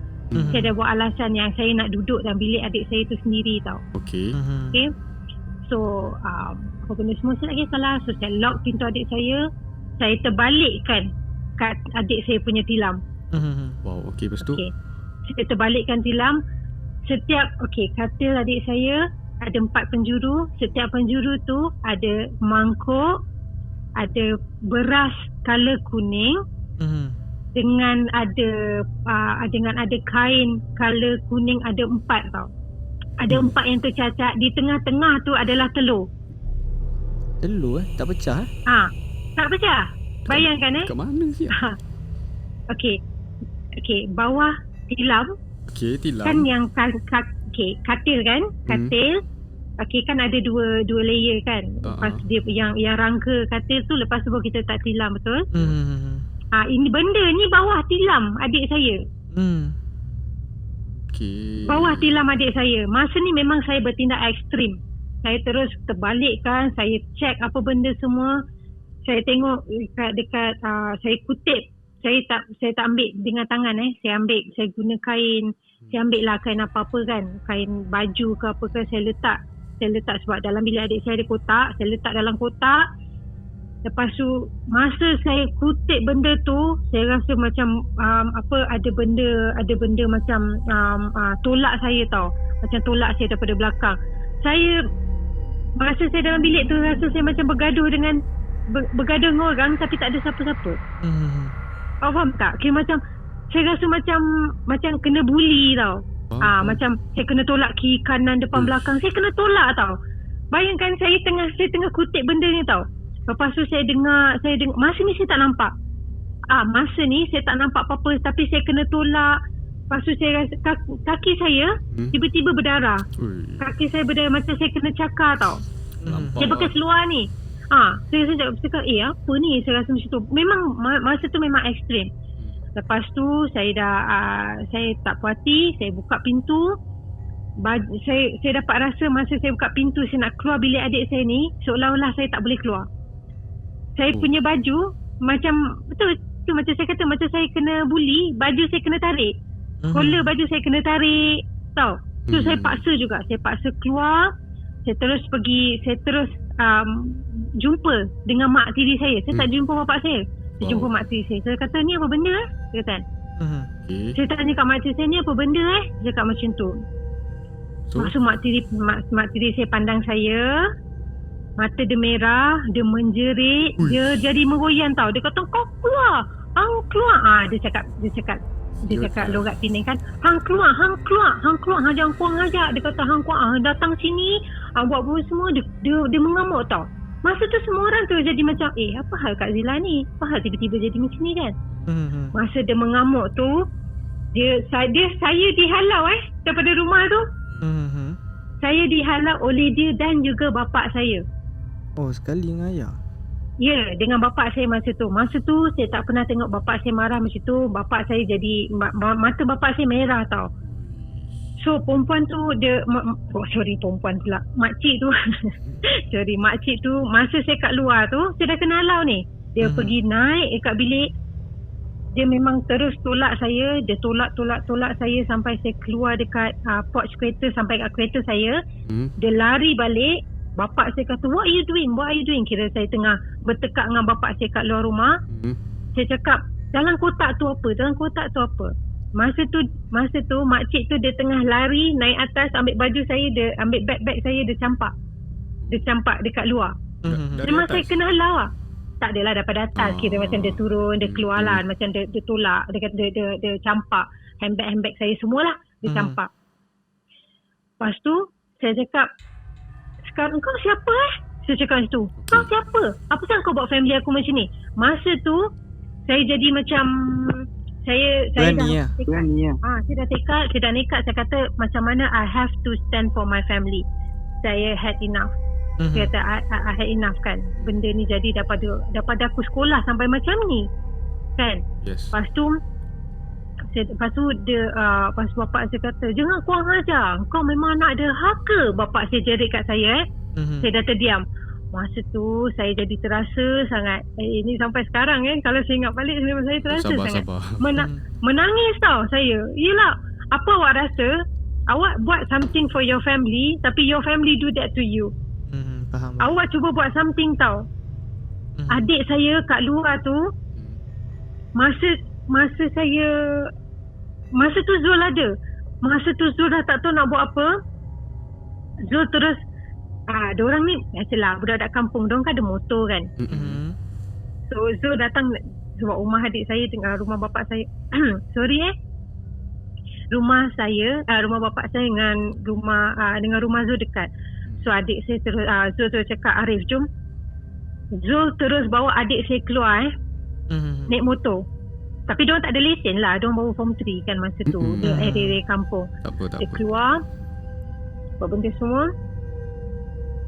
Saya dah buat alasan yang saya nak duduk dalam bilik adik saya tu sendiri tau. Okay. So apa benda semua saya nak kisahlah. So saya lock pintu adik saya terbalikkan kat adik saya punya tilam. Wow, okay, lepas tu? Saya terbalikkan tilam. Setiap, katil adik saya ada 4 penjuru. Setiap penjuru tu ada mangkuk, ada beras color kuning, dengan ada kain color kuning, ada 4 tau. Ada 4 yang tercacat. Di tengah-tengah tu adalah telur. Telur tak pecah tak pecah. Bayangkan kat mana sih? Okay, bawah tilam. Tilam. Kan yang katil kan? Katil. Kan ada dua layer kan. Lepas dia yang rangka katil tu, lepas tu baru kita tak tilam, betul? Ini benda ni bawah tilam adik saya. Okay. Bawah tilam adik saya. Masa ni memang saya bertindak ekstrim. Saya terus terbalikkan, saya check apa benda semua. Saya tengok dekat saya kutip. Saya tak ambil dengan tangan Saya guna kain. Saya ambil lah kain apa-apa kan. Kain baju ke apa ke saya letak sebab dalam bilik adik saya ada kotak. Saya letak dalam kotak. Lepas tu masa saya kutip benda tu, saya rasa macam ada benda macam tolak saya tau. Macam tolak saya daripada belakang. Masa saya dalam bilik tu rasa saya macam bergaduh dengan orang tapi tak ada siapa-siapa. Faham tak? Kira macam saya rasa macam kena bully tau. Macam saya kena tolak kiri kanan depan belakang. Saya kena tolak tau. Bayangkan saya tengah kutip benda ni tau. Lepas tu saya dengar masa ni saya tak nampak. Masa ni saya tak nampak apa-apa tapi saya kena tolak. Lepas tu saya rasa kaki saya tiba-tiba berdarah. Kaki saya berdarah macam saya kena cakar tau. Saya bekas luar ni. Saya cakap apa ni? Saya rasa macam tu. Memang masa tu memang ekstrim. Lepas tu saya tak puas hati, saya buka pintu. Saya dapat rasa masa saya buka pintu saya nak keluar bilik adik saya ni, seolah-olah saya tak boleh keluar. Saya punya baju macam betul macam saya kata macam saya kena bully, baju saya kena tarik. Collar baju saya kena tarik tau. So saya paksa juga, saya paksa keluar. Saya terus jumpa dengan mak tiri saya. Saya tak jumpa bapak saya. Saya jumpa mak tiri saya. Saya kata ni apa benda Dia kata Saya tanya kat mak tiri saya, ni apa benda Dia cakap macam tu. Maksud mak tiri saya pandang saya, mata dia merah, dia menjerit, dia jadi meroyan tau. Dia kata kau keluar, hang keluar. Dia cakap logat Penang kan, hang keluar, hang jangan kurang ajar. Dia kata hang keluar, datang sini, buat semua. Dia mengamuk tau. Masa tu semua orang tu jadi macam apa hal Kak Zila ni, apa hal tiba-tiba jadi macam ni kan. Masa dia mengamuk tu, saya dihalau daripada rumah tu. Saya dihalau oleh dia dan juga bapak saya. Oh, sekali dengan ayah? Ya, dengan bapak saya masa tu. Masa tu saya tak pernah tengok bapak saya marah macam tu. Bapak saya jadi mata bapak saya merah tau. So perempuan tu perempuan pula, makcik tu makcik tu masa saya kat luar tu saya dah kena halau ni. Dia pergi naik dekat bilik. Dia memang terus tolak saya. Dia tolak saya sampai saya keluar dekat porch kereta, sampai kat kereta saya. Dia lari balik. Bapak saya kata, what are you doing? Kira saya tengah bertekak dengan bapak saya kat luar rumah. Saya cakap, dalam kotak tu apa? Masa tu makcik tu dia tengah lari naik atas, ambil baju saya, dia ambil bag saya, dia campak dekat luar. Memang saya kena halau lah. Tak adalah daripada atas, kira macam dia turun, dia keluar lah, macam dia tolak, dia campak handbag saya semualah, dia campak. Lepas tu saya cakap, sekarang kau siapa Saya cakap macam tu. Kau siapa? Apa sebab kau buat family aku macam ni? Masa tu saya jadi macam saya berani dah tekad. Saya dah nekat. Saya kata macam mana I have to stand for my family. Saya had enough. Saya kata I had enough kan. Benda ni jadi daripada aku sekolah sampai macam ni kan. Yes. Lepas tu bapak saya kata, jangan kurang ajar, kau memang nak ada haka. Bapak saya jerit kat saya. Saya dah terdiam. Masa tu saya jadi terasa sangat. Ini sampai sekarang kalau saya ingat balik, saya terasa sangat menangis tau saya. Yelah, apa awak rasa awak buat something for your family, tapi your family do that to you. Faham. Awak cuba buat something tau. Adik saya kat luar tu, masa tu Zul ada. Masa tu Zul dah tak tahu nak buat apa. Zul terus diorang ni biasalah budak-budak kampung, diorang kan ada motor kan. So Zul datang sebab rumah adik saya dengan rumah bapak saya rumah bapak saya dengan rumah Zul dekat. So adik saya terus Zul terus cakap, Arif jom. Zul terus bawa adik saya keluar naik motor. Tapi diorang tak ada lesen lah. Diorang baru form 3 kan masa tu. Dia area kampung. Tak apa. Dia keluar, buat benda semua.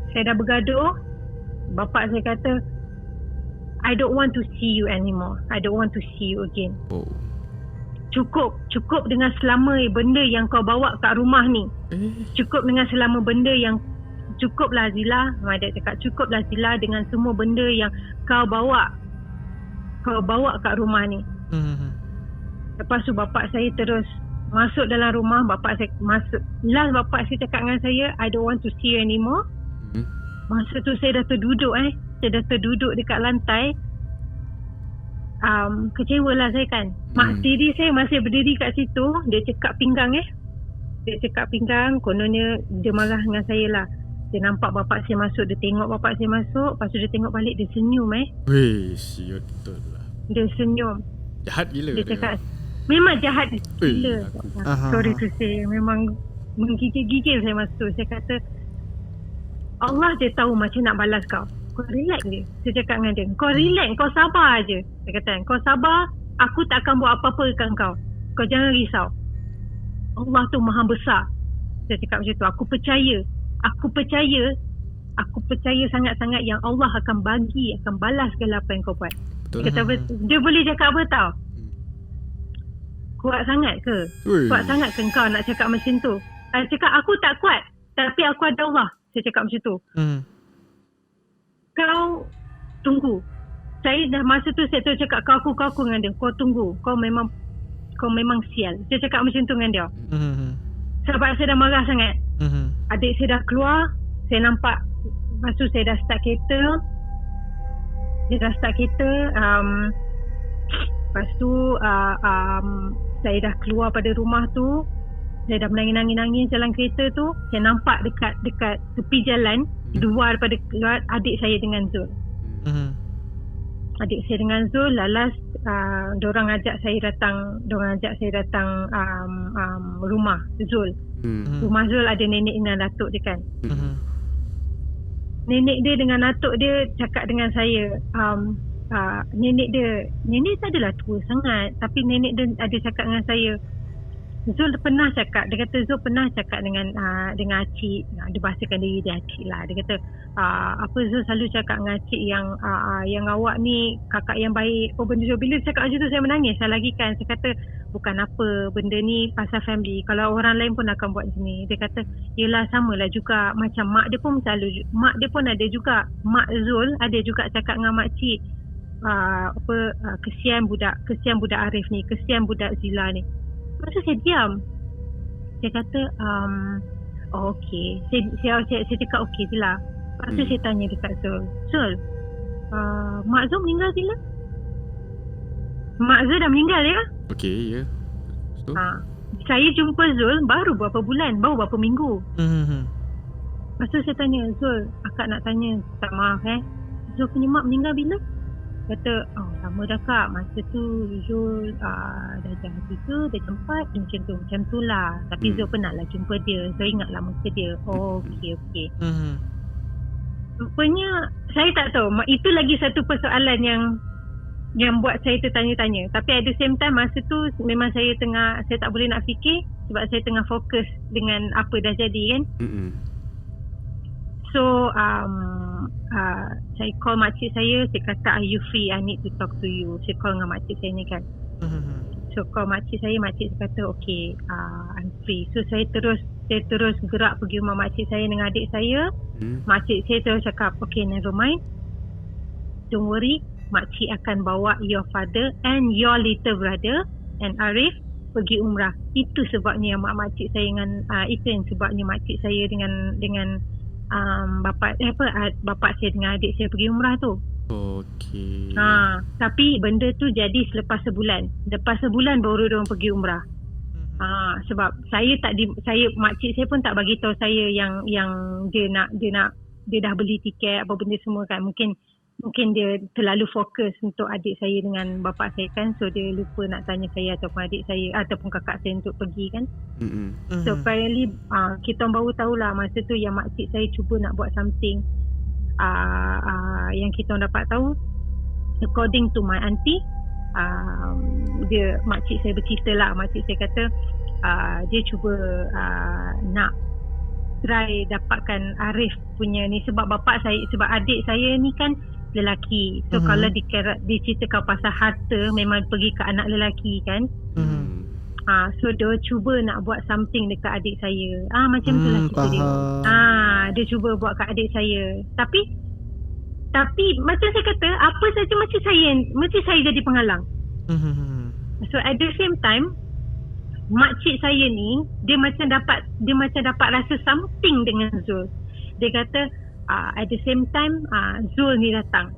Saya dah bergaduh. Bapak saya kata, I don't want to see you anymore. I don't want to see you again. Oh. Cukup dengan selama benda yang kau bawa kat rumah ni. Cukup dengan selama benda yang cukuplah Zila. My dad cakap cukuplah Zila dengan semua benda yang kau bawa kat rumah ni. Lepas tu bapak saya terus masuk dalam rumah. Bapak saya masuk. Last bapak saya cakap dengan saya, I don't want to see you anymore. Masa tu saya dah terduduk Saya dah terduduk dekat lantai. Kecewa lah saya kan. Mak tiri saya masih berdiri kat situ. Dia cekak pinggang Dia cekak pinggang. Kononnya dia marah dengan saya lah. Dia nampak bapak saya masuk. Dia tengok bapak saya masuk. Lepas tu dia tengok balik. Dia senyum Weh, siut betul lah. Dia senyum. Jahat gila Dia cakap memang jahat gila. Aha. Sorry to say. Memang menggigil-gigil saya masa tu. Saya kata Allah je tahu macam nak balas kau. Kau relax je. Saya cakap dengan dia, kau relax, kau sabar je. Saya kata, kau sabar, aku tak akan buat apa-apa dekat kau. Kau jangan risau. Allah tu maha besar. Saya cakap macam tu. Aku percaya sangat-sangat yang Allah akan balas segala apa yang kau buat. Kata, dia boleh cakap apa tau? Kuat sangat ke? Kuat sangat ke kau nak cakap macam tu? Saya cakap, aku tak kuat. Tapi aku ada Allah. Saya cakap macam tu. Kau tunggu. Saya dah masa tu saya terus cakap kau aku dengan dia. Kau tunggu. Kau memang sial. Saya cakap macam tu dengan dia. Sebab saya dah marah sangat. Adik saya dah keluar. Saya nampak. Lepas tu saya dah start kereta. Lepas tu saya dah keluar pada rumah tu. Saya dah menangis-nangis jalan kereta tu. Saya nampak dekat tepi jalan, dua daripada keluar adik saya dengan Zul. Adik saya dengan Zul, lalas dorang ajak saya datang rumah Zul. Rumah Zul ada nenek dengan datuk dia kan. Nenek dia dengan datuk dia cakap dengan saya, nenek tak adalah tua sangat, tapi nenek dia ada cakap dengan saya, Zul pernah cakap, dia kata Zul pernah cakap dengan Acik, dia bahasakan diri dia Acik lah. Dia kata Zul selalu cakap dengan Acik yang awak ni kakak yang baik. Benda Zul, bila dia cakap macam tu saya menangis lagi kan. Saya kata bukan apa, benda ni pasal family. Kalau orang lain pun akan buat macam ni. Dia kata yelah samalah juga macam mak dia pun mak dia pun ada juga, mak Zul ada juga cakap dengan makcik kesian budak Arif ni, kesian budak Zila ni. Lepas tu saya diam. Saya kata okey. Saya cakap okey je lah. Lepas tu saya tanya dekat Zul, mak Zul meninggal bila? Mak Zul dah meninggal ya? Okey, ya. So? Saya jumpa Zul baru berapa bulan, baru berapa minggu. Lepas tu saya tanya Zul, akak nak tanya, tak maaf Zul punya mak meninggal bila? Kata, lama dah kak. Masa tu Zul dah jam 3, dah jam 4, macam tu lah. Tapi Zul pernah lah jumpa dia. Zul ingatlah muka dia. Okey. Rupanya, saya tak tahu. Itu lagi satu persoalan yang buat saya tertanya-tanya. Tapi at the same time, masa tu memang saya tak boleh nak fikir. Sebab saya tengah fokus dengan apa dah jadi kan. So, saya call makcik saya kata, are you free? I need to talk to you. Saya call dengan makcik saya ni kan. So call makcik saya kata okay, I'm free. So saya terus gerak pergi rumah makcik saya dengan adik saya. Makcik saya terus cakap, okay, never mind, don't worry, makcik akan bawa your father and your little brother and Arif pergi umrah. Itu sebabnya makcik saya dengan itu yang sebabnya makcik saya dengan bapak saya dengan adik saya pergi umrah tu. Okey. Tapi benda tu jadi selepas sebulan. Lepas sebulan baru diorang pergi umrah. Sebab makcik saya pun tak bagi tahu saya yang dia dah beli tiket apa benda semua kan. Mungkin dia terlalu fokus untuk adik saya dengan bapa saya kan. So dia lupa nak tanya saya ataupun adik saya ataupun kakak saya untuk pergi kan. So apparently kita baru tahulah masa tu yang makcik saya cuba nak buat something. Yang kita dapat tahu, according to my auntie, makcik saya bercerita lah. Makcik saya kata dia cuba nak try dapatkan Arif punya ni. Sebab adik saya ni kan lelaki. So kalau diceritakan pasal harta, memang pergi ke anak lelaki kan. So dia cuba nak buat something dekat adik saya. Macam tu lah cerita dia. Dia cuba buat kat adik saya. Tapi macam saya kata, apa saja macam saya jadi penghalang. So at the same time, makcik saya ni dia macam dapat rasa something dengan Zul. Dia kata at the same time Zul ni datang.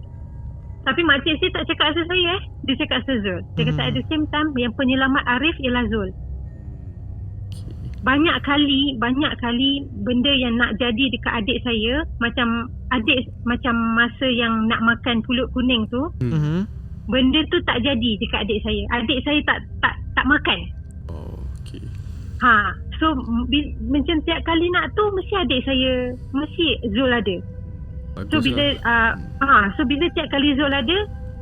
Tapi makcik saya tak cakap asal saya Dia cakap asal Zul. Dia kata at the same time yang penyelamat Arif ialah Zul. Banyak kali benda yang nak jadi dekat adik saya, macam masa yang nak makan pulut kuning tu, benda tu tak jadi dekat adik saya. Adik saya tak makan. So macam tiap kali nak tu mesti adik saya, mesti Zul ada. So bila tiap kali Zul ada,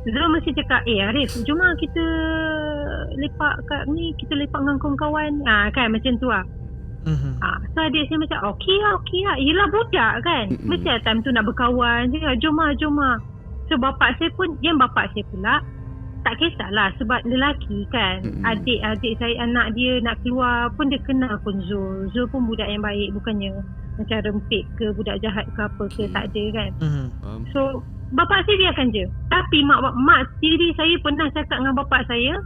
Zul mesti cakap, Arif, jom lah kita lepak kat ni, kita lepak dengan kawan-kawan. Kan macam tu lah. So adik saya macam okey lah. Yelah budak kan. Mesti time tu nak berkawan. Jom lah. So bapak saya pula tak kisahlah sebab lelaki kan. Adik saya, anak dia nak keluar pun dia kenal pun Zul. Zul pun budak yang baik, bukannya macam rempit ke budak jahat ke apa ke, tak ada kan. So bapak saya biarkan je. Tapi mak tiri saya pernah cakap dengan bapak saya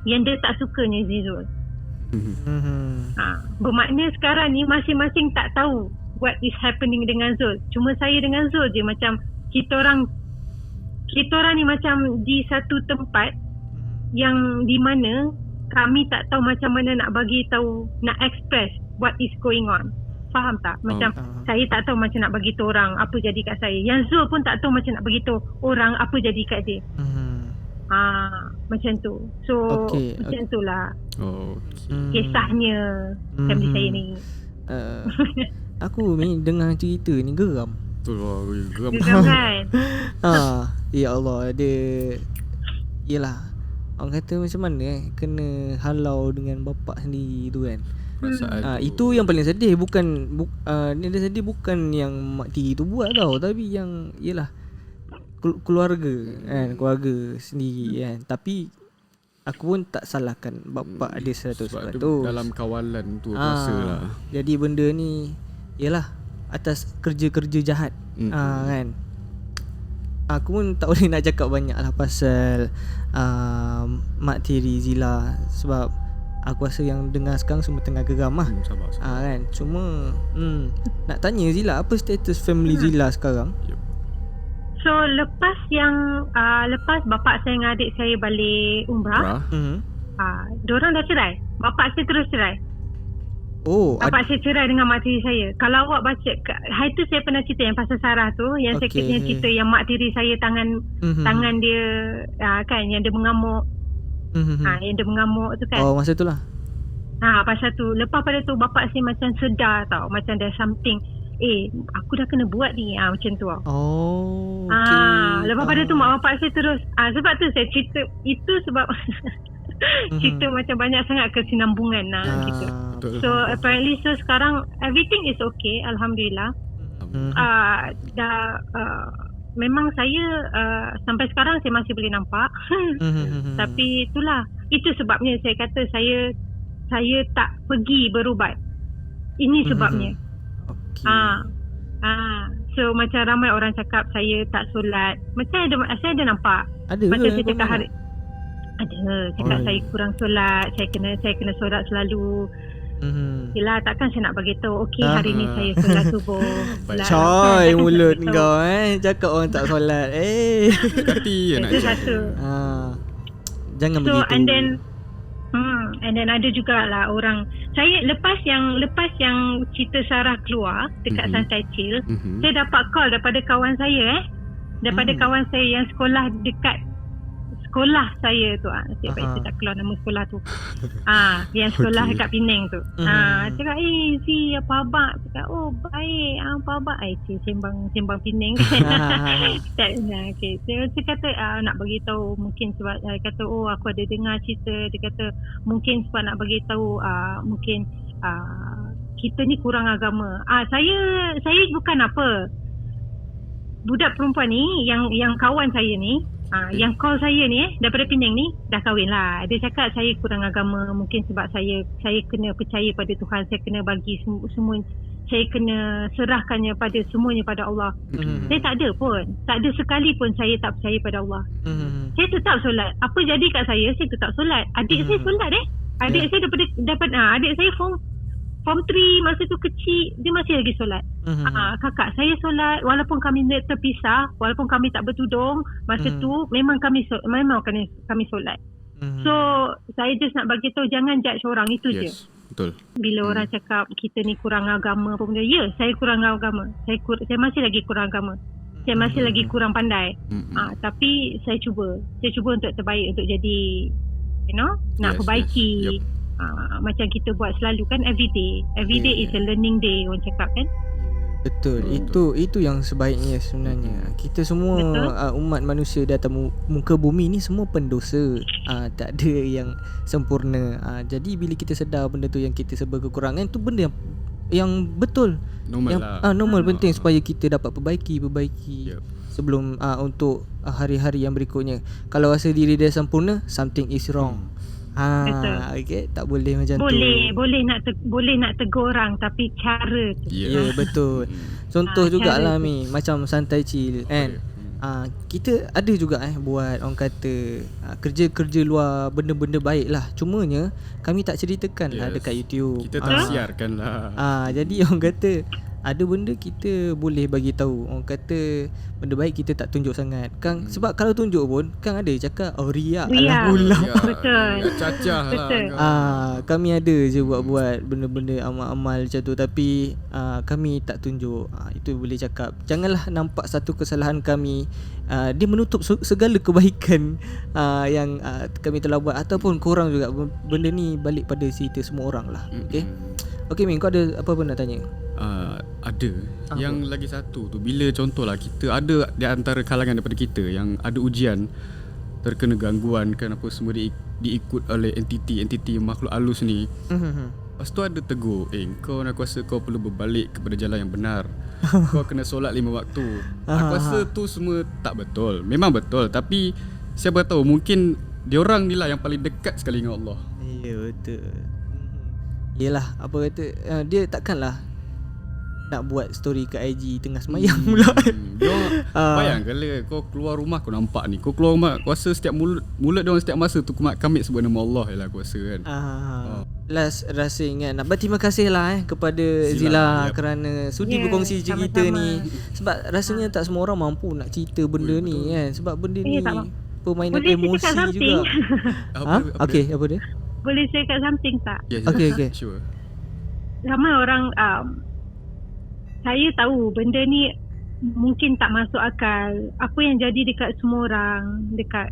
yang dia tak sukanya Zul. Bermakna sekarang ni masing-masing tak tahu what is happening dengan Zul. Cuma saya dengan Zul je macam kita orang ni macam di satu tempat yang di mana kami tak tahu macam mana nak bagi tahu, nak express what is going on. Faham tak? Macam saya tak tahu macam nak bagi tahu orang apa jadi kat saya. Yang Zul pun tak tahu macam nak bagi tahu orang apa jadi kat dia. Macam tu. So macam tu lah kisahnya family saya ni. Aku ni dengar cerita ni geram. Geram kan? Ya Allah, dia yelah, orang kata macam mana kena halau dengan bapak sendiri tu kan. Itu yang paling sedih. Dia sedih bukan yang mak tiri tu buat tau, tapi yang yelah keluarga kan, keluarga sendiri kan. Tapi aku pun tak salahkan bapak dia 100%. Dalam kawalan tu rasalah. Jadi benda ni yelah atas kerja-kerja jahat kan. Aku pun tak boleh nak cakap banyak lah pasal mak tiri Zila, sebab aku rasa yang dengar sekarang semua tengah geram lah. Kan. Cuma nak tanya Zila, apa status family Zila sekarang? So lepas bapak saya dengan adik saya balik umrah, diorang dah cerai. Bapak saya terus cerai. Bapak saya cerai dengan mak tiri saya. Kalau awak baca, hari tu saya pernah cerita yang pasal Sarah tu, yang saya cerita yang mak tiri saya tangan dia kan, yang dia mengamuk. Yang dia mengamuk tu kan. Masa tu lah. Pasal tu, lepas pada tu bapak saya macam sedar tau, macam there's something. Aku dah kena buat ni, macam tu tau. Lepas pada tu mak bapak saya terus sebab tu saya cerita itu sebab cerita macam banyak sangat kesinambungan gitu. So apparently sekarang everything is okay, alhamdulillah. Memang saya sampai sekarang saya masih boleh nampak. Tapi itu sebabnya saya kata saya tak pergi berubat. Ini sebabnya. So macam ramai orang cakap saya tak solat. Macam saya ada nampak. Macam saya cakap hari cakap saya kurang solat, saya kena solat selalu. Yelah, takkan saya nak bagi tahu okey hari ni saya solat subuh. Coy mulut kau cakap orang tak solat. Kati nak satu. Jangan so, begitu. And then ada jugalah orang. Saya lepas yang cerita Sarah keluar dekat Santai Chill, saya dapat call daripada kawan saya daripada kawan saya yang sekolah dekat sekolah saya tu. Saya tak keluar nama sekolah tu. Yang sekolah dekat Penang tu. Cakap Zee, apa abang? Cakap baik. Apa abang? Sembang Penang kan. Okay. Dia kata nak bagi tahu, mungkin sebab kata aku ada dengar cerita. Dia kata mungkin sebab nak bagi tahu mungkin kita ni kurang agama. Saya bukan apa. budak perempuan ni yang kawan saya ni, yang call saya ni daripada Penang ni dah kahwin lah. Dia cakap saya kurang agama, mungkin sebab saya kena percaya pada Tuhan, saya kena bagi semua, saya kena serahkannya pada semuanya pada Allah. Saya tak ada sekali pun saya tak percaya pada Allah. Saya tetap solat. Apa jadi kat saya tetap solat. Adik saya solat Adik saya dapat adik saya form 3 masa tu kecil, dia masih lagi solat. Kakak saya solat walaupun kami terpisah, walaupun kami tak bertudung masa tu, memang kami solat. So saya just nak bagi tahu, jangan judge orang itu je. Betul. Bila orang cakap kita ni kurang agama apa benda, saya kurang agama. Saya masih lagi kurang agama. Saya masih lagi kurang pandai. Tapi saya cuba untuk terbaik, untuk jadi nak perbaiki. Macam kita buat selalu kan, everyday is a learning day, orang cakap kan. Betul. Itu yang sebaiknya sebenarnya. Kita semua umat manusia di atas muka bumi ni semua pendosa. Tak ada yang sempurna. Jadi bila kita sedar benda tu, yang kita serba kekurangan, tu benda yang betul. Normal penting supaya kita dapat perbaiki sebelum untuk hari-hari yang berikutnya. Kalau rasa diri dia sempurna, something is wrong. Okay, tak boleh macam tu. Boleh nak tegur orang, tapi cara tu. Ya, betul. Contoh jugalah Mi, macam Santai Chill kan. Kita ada juga buat orang kata kerja-kerja luar, benda-benda baik lah. Cumanya kami tak ceritakan lah dekat YouTube. Kita tak siarkan lah. Jadi orang kata ada benda kita boleh bagi tahu. Orang kata benda baik kita tak tunjuk sangat kan. Sebab kalau tunjuk pun kan ada cakap riak lah pula. Betul. Cacah lah. Kami ada je buat benda-benda amal-amal macam tu, tapi kami tak tunjuk. Itu boleh cakap janganlah nampak satu kesalahan kami, dia menutup segala kebaikan yang kami telah buat. Ataupun korang juga, benda ni balik pada cerita semua orang lah. Okay Min, kau ada apa pun nak tanya? Ada. Yang lagi satu tu, bila contohlah kita ada di antara kalangan daripada kita yang ada ujian, terkena gangguan kan, apa semua diikut oleh entiti makhluk halus ni. Lepas tu ada tegur, kau nak rasa kau perlu berbalik kepada jalan yang benar. Kau kena solat 5 waktu. Aku rasa tu semua tak betul. Memang betul, tapi siapa tahu mungkin diorang ni lah yang paling dekat sekali dengan Allah. Ya, betul. Yelah, apa kata, dia takkanlah nak buat story kat IG tengah semayang pula. Bayangkan kau keluar rumah, kau nampak ni, kau keluar rumah, kau rasa setiap mulut diorang setiap masa tu kamit sebut nama Allah je lah, aku rasa kan. Last rasa ingat nak berterima kasih lah kepada Zila kerana sudi berkongsi cerita ni. Sebab rasanya tak semua orang mampu nak cerita benda ni kan. Sebab benda ni permainan emosi juga. Okay, apa dia? Boleh saya kat something tak? Okay. Sure. Ramai orang saya tahu benda ni mungkin tak masuk akal. Apa yang jadi dekat semua orang, dekat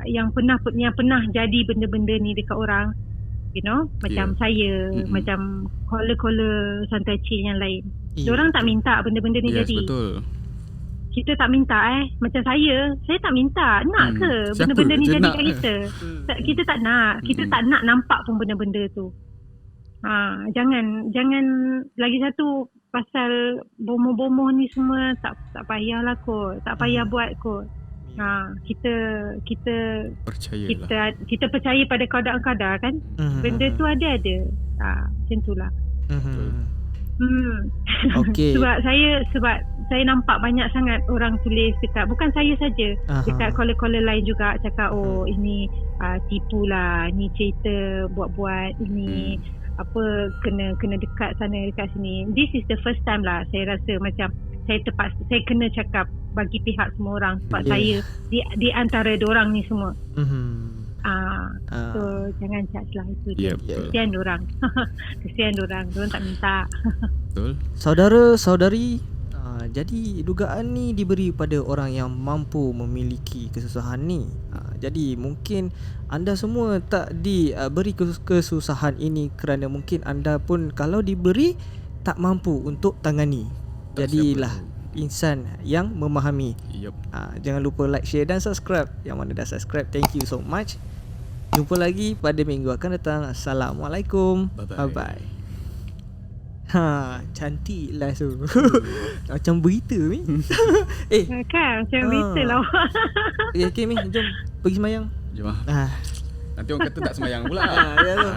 yang pernah jadi benda-benda ni dekat orang, macam saya, macam caller Santai Chill yang lain. Diorang tak minta benda-benda ni jadi. Betul. Kita tak minta macam saya tak minta. Nak ke benda-benda ni jadi kat kita? Kita tak nak. Kita tak nak nampak pun benda-benda tu. Jangan lagi satu, pasal bomoh-bomoh ni semua tak payahlah kot. Tak payah buat kot. Kita percaya pada qada-qadar kan. Benda tu ada. Macam itulah. Okay. Sebab saya nampak banyak sangat orang tulis dekat, bukan saya saja, dekat caller-caller lain juga cakap ini tipu lah, ni cerita buat-buat, ini apa kena dekat sana dekat sini. This is the first time lah saya rasa macam saya kena cakap bagi pihak semua orang, sebab saya di antara diorang ni semua. So jangan judge lah, itu dia. Kesian diorang. Kesian diorang tak minta. Betul. Saudara-saudari, jadi dugaan ni diberi pada orang yang mampu memiliki kesusahan ni. Jadi mungkin anda semua tak diberi kesusahan ini kerana mungkin anda pun kalau diberi tak mampu untuk tangani. Jadilah insan yang memahami. Jangan lupa like, share dan subscribe. Yang mana dah subscribe, thank you so much. Jumpa lagi pada minggu akan datang. Assalamualaikum. Bye-bye. Cantik lah tu. Macam berita ni. Kan macam berita lah. Okay Mi, jom pergi semayang. Jom lah. Ah. Nanti orang kata tak semayang pula. Ya tu.